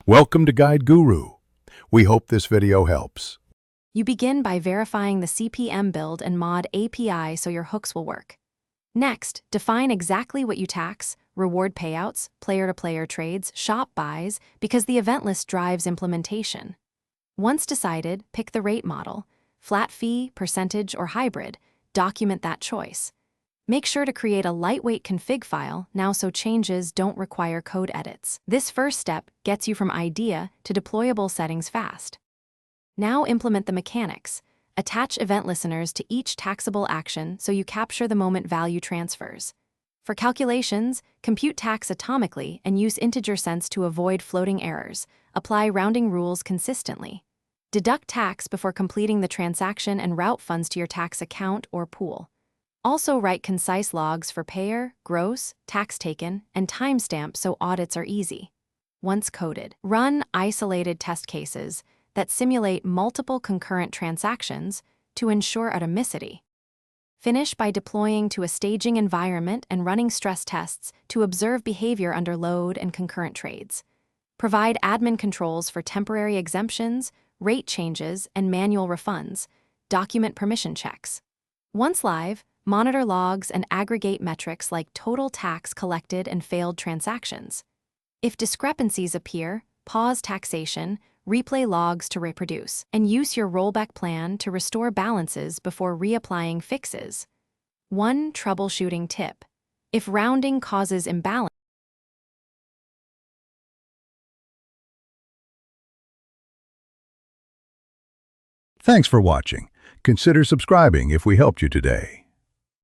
Welcome to Guide Guru. We hope this video helps. You begin by verifying the CPM build and mod API so your hooks will work. Next, define exactly what you tax, reward payouts, player-to-player trades, shop buys, because the event list drives implementation. Once decided, pick the rate model, flat fee, percentage, or hybrid. Document that choice. Make sure to create a lightweight config file now so changes don't require code edits. This first step gets you from idea to deployable settings fast. Now implement the mechanics. Attach event listeners to each taxable action so you capture the moment value transfers. For calculations, compute tax atomically and use integer sense to avoid floating errors. Apply rounding rules consistently. Deduct tax before completing the transaction and route funds to your tax account or pool. Also write concise logs for payer, gross, tax taken, and timestamp so audits are easy. Once coded, run isolated test cases that simulate multiple concurrent transactions to ensure atomicity. Finish by deploying to a staging environment and running stress tests to observe behavior under load and concurrent trades. Provide admin controls for temporary exemptions, rate changes, and manual refunds. Document permission checks. Once live, monitor logs and aggregate metrics like total tax collected and failed transactions. If discrepancies appear, pause taxation, replay logs to reproduce, and use your rollback plan to restore balances before reapplying fixes. One troubleshooting tip: if rounding causes imbalance, Thanks for watching. Consider subscribing if we helped you today.